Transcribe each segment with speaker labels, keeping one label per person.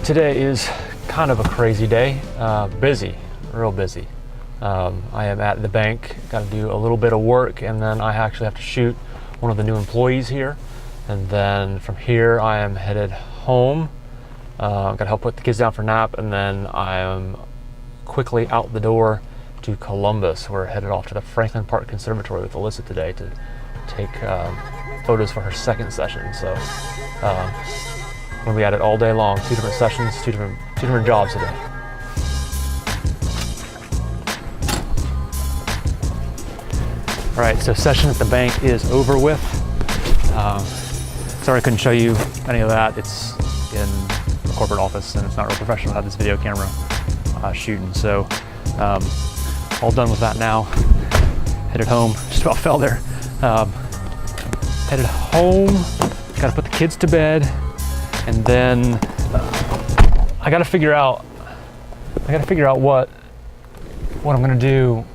Speaker 1: Today is kind of a crazy day, busy, real busy. I am at the bank, got to do a little bit of work, and then I actually have to shoot one of the new employees here. And then from here I am headed home. Got to help put the kids down for nap, and then I am quickly out the door to Columbus. We're headed off to the Franklin Park Conservatory with Alyssa today to take photos for her second session. So we'll be at it all day long. 2 different sessions, two different jobs today. All right, so session at the bank is over with. Sorry I couldn't show you any of that. It's in the corporate office and it's not real professional to have this video camera shooting. So all done with that now. Headed home, just about fell there. Headed home, gotta put the kids to bed, and then I gotta figure out what I'm gonna do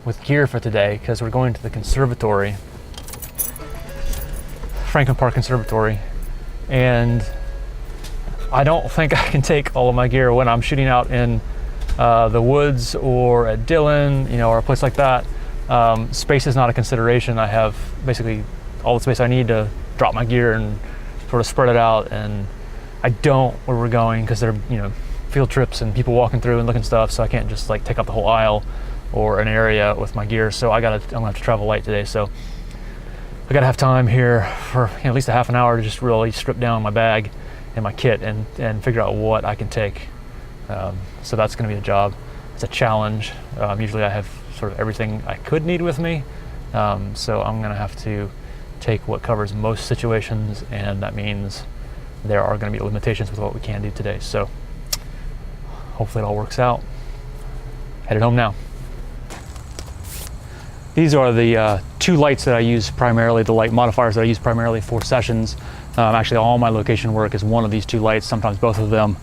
Speaker 1: with gear for today, because we're going to the conservatory, Franklin Park Conservatory, and I don't think I can take all of my gear when I'm shooting out in the woods or at Dillon, or a place like that. Space is not a consideration. I have basically all the space I need to drop my gear and sort of spread it out, and I don't where we're going because they're field trips and people walking through and looking stuff, so I can't just like take up the whole aisle or an area with my gear. So I'm gonna have to travel light today, so I gotta have time here for at least a half an hour to just really strip down my bag and my kit and figure out what I can take. So that's gonna be a job. It's a challenge. Usually I have sort of everything I could need with me, so I'm gonna have to take what covers most situations, and that means there are gonna be limitations with what we can do today. So hopefully it all works out. Headed home now. These are the 2 lights that I use primarily, the light modifiers that I use primarily for sessions. Actually, all my location work is one of these 2 lights, sometimes both of them.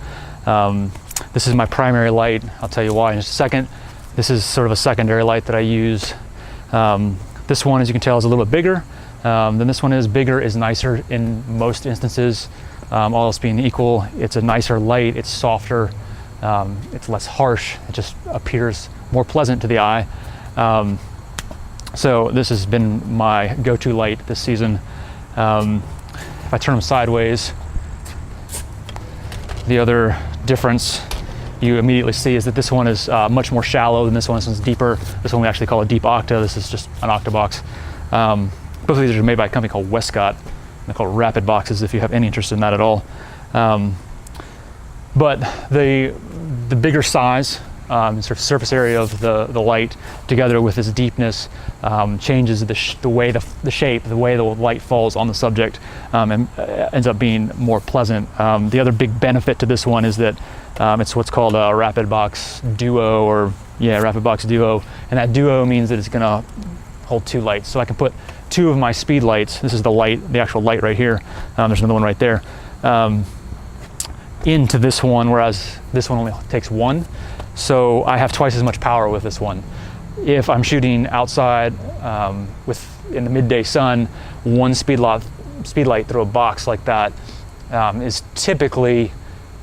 Speaker 1: This is my primary light. I'll tell you why in just a second. This is sort of a secondary light that I use. This one, as you can tell, is a little bit bigger than this one is. Bigger is nicer in most instances. All else being equal, it's a nicer light, it's softer, it's less harsh, it just appears more pleasant to the eye. So this has been my go-to light this season. If I turn them sideways, the other difference you immediately see is that this one is much more shallow than this one. This one's deeper. This one we actually call a deep octa. This is just an octabox. Both of these are made by a company called Westcott. They're called rapid boxes if you have any interest in that at all. But the bigger size, sort of surface area of the light, together with its deepness, changes the way the shape, the way the light falls on the subject, and ends up being more pleasant. The other big benefit to this one is that it's what's called a rapid box duo, rapid box duo, and that duo means that it's going to hold 2 lights. So I can put 2 of my speed lights. This is the actual light right here. There's another one right there. Into this one, whereas this one only takes 1. So I have twice as much power with this one. If I'm shooting outside in the midday sun, 1 speed light through a box like that is typically,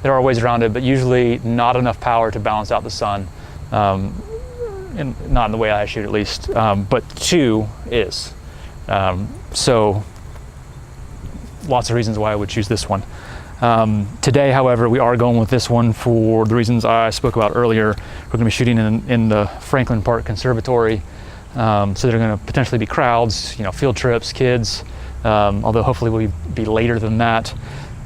Speaker 1: there are ways around it, but usually not enough power to balance out the sun. And not in the way I shoot, at least. But 2 is. So lots of reasons why I would choose this one. Today, however, we are going with this one for the reasons I spoke about earlier. We're going to be shooting in the Franklin Park Conservatory, so there are going to potentially be crowds, field trips, kids, although hopefully we'll be later than that.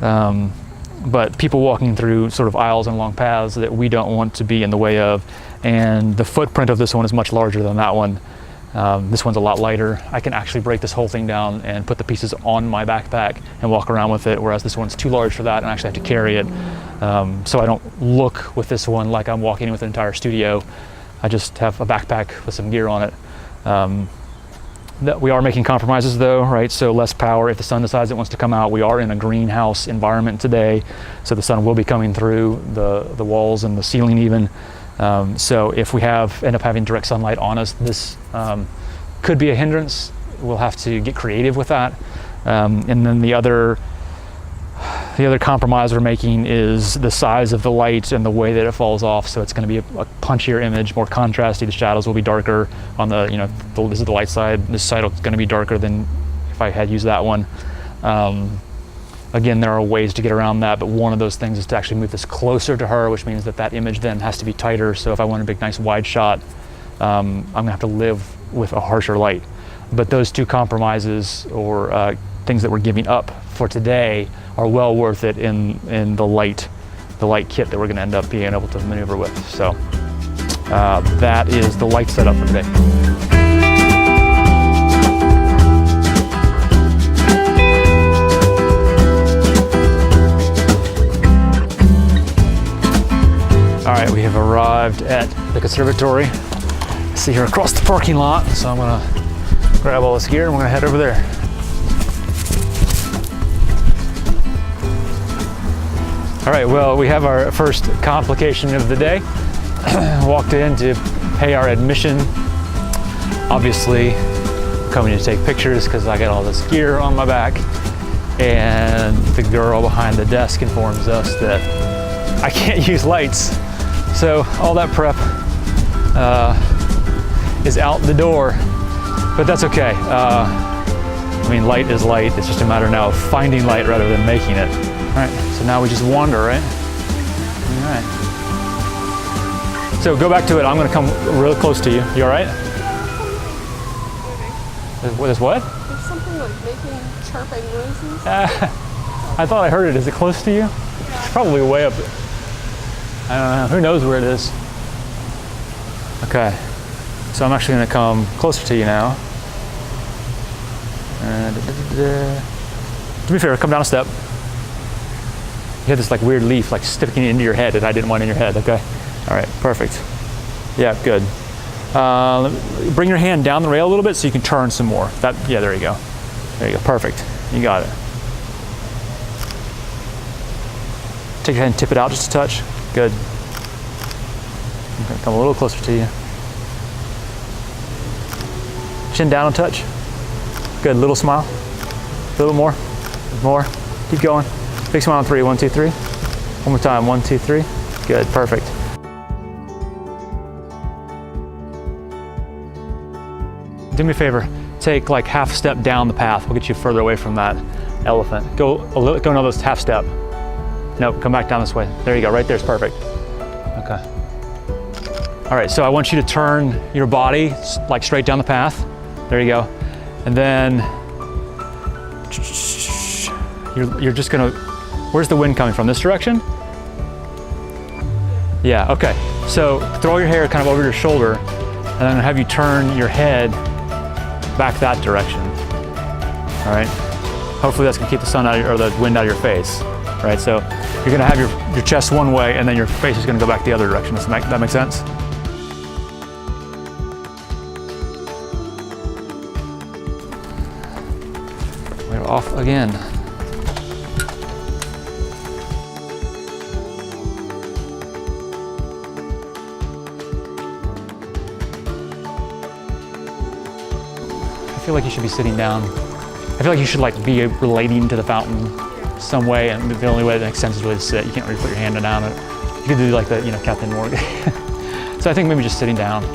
Speaker 1: But people walking through sort of aisles and long paths that we don't want to be in the way of, and the footprint of this one is much larger than that one. This one's a lot lighter. I can actually break this whole thing down and put the pieces on my backpack and walk around with it, whereas this one's too large for that and I actually have to carry it. So I don't look with this one like I'm walking with an entire studio. I just have a backpack with some gear on it. We are making compromises though, right? So less power if the sun decides it wants to come out. We are in a greenhouse environment today, so the sun will be coming through the walls and the ceiling even. So if we end up having direct sunlight on us, this could be a hindrance. We'll have to get creative with that. And then the other The other compromise we're making is the size of the light and the way that it falls off. So it's going to be a punchier image, more contrasty. The shadows will be darker on the, this is the light side. This side is going to be darker than if I had used that one. Again, there are ways to get around that, but one of those things is to actually move this closer to her, which means that that image then has to be tighter. So if I want a big, nice wide shot, I'm gonna have to live with a harsher light. But those two compromises or things that we're giving up for today are well worth it in the light kit that we're gonna end up being able to maneuver with. So that is the light setup for today. All right, we have arrived at the conservatory. I see here across the parking lot, so I'm gonna grab all this gear and we're gonna head over there. All right, well, we have our first complication of the day. Walked in to pay our admission. Obviously, I'm coming to take pictures because I got all this gear on my back. And the girl behind the desk informs us that I can't use lights. So all that prep is out the door, but that's okay. I mean, light is light. It's just a matter now of finding light rather than making it. All right, so now we just wander, right? All right. So go back to it. I'm gonna come real close to you. You all right? There's what?
Speaker 2: There's something like making chirping noises.
Speaker 1: I thought I heard it. Is it close to you?
Speaker 2: Yeah.
Speaker 1: It's probably way up. I don't know, who knows where it is? Okay, so I'm actually gonna come closer to you now. Do me a favor, come down a step. You had this like weird leaf like sticking into your head that I didn't want in your head, okay? All right, perfect. Yeah, good. Bring your hand down the rail a little bit so you can turn some more. Yeah, there you go. There you go, perfect. You got it. Take your hand and tip it out just a touch. Good. I'm gonna come a little closer to you. Chin down a touch. Good, little smile. A little more. More. Keep going. Big smile on 3. 1, 2, 3. One more time. 1, 2, 3. Good, perfect. Do me a favor. Take like half a step down the path. We'll get you further away from that elephant. Go another half step. Nope, come back down this way. There you go, right there's perfect. Okay. All right, so I want you to turn your body like straight down the path. There you go. And then you're just gonna, where's the wind coming from? This direction? Yeah, okay. So throw your hair kind of over your shoulder and I'm gonna have you turn your head back that direction. All right? Hopefully that's gonna keep the sun out of or the wind out of your face. Right, so you're gonna have your chest one way and then your face is gonna go back the other direction. Does that make sense? We're off again. I feel like you should be sitting down. I feel like you should like be relating to the fountain some way, and the only way that makes sense is really to sit. You can't really put your hand down it. You could do like the, Captain Morgan. So I think maybe just sitting down.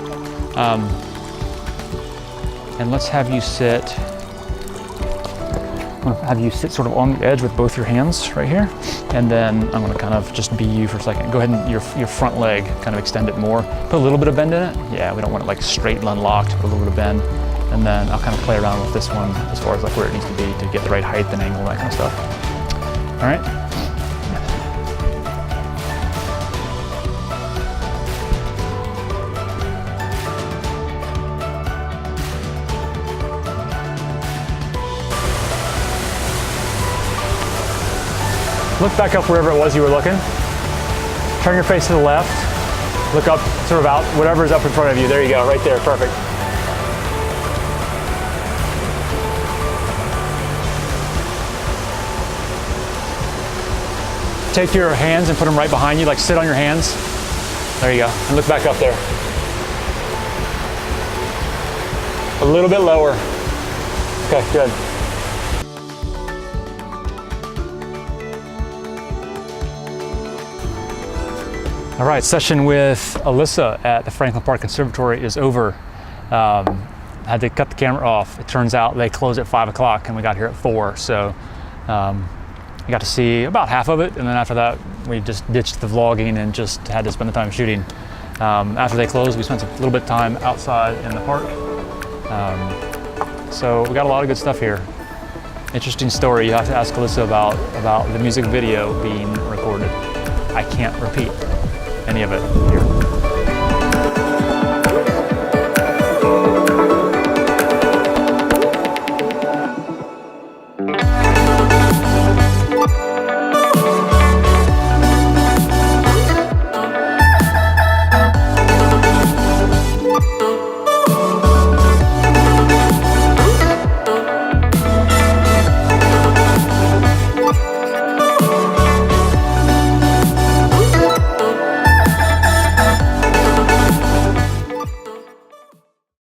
Speaker 1: And let's have you sit. I'm gonna have you sit sort of on the edge with both your hands right here. And then I'm gonna kind of just be you for a second. Go ahead and your front leg, kind of extend it more. Put a little bit of bend in it. Yeah, we don't want it like straight and unlocked, put a little bit of bend. And then I'll kind of play around with this one as far as like where it needs to be to get the right height and angle and that kind of stuff. All right. Look back up wherever it was you were looking. Turn your face to the left. Look up, sort of out, whatever is up in front of you. There you go, right there, perfect. Take your hands and put them right behind you, like sit on your hands. There you go, and look back up there. A little bit lower. Okay, good. All right, session with Alyssa at the Franklin Park Conservatory is over. Had to cut the camera off. It turns out they close at 5 o'clock and we got here at 4. So I got to see about half of it. And then after that, we just ditched the vlogging and just had to spend the time shooting. After they closed, we spent a little bit of time outside in the park. So we got a lot of good stuff here. Interesting story. You have to ask Alyssa about the music video being recorded. I can't repeat any of it here.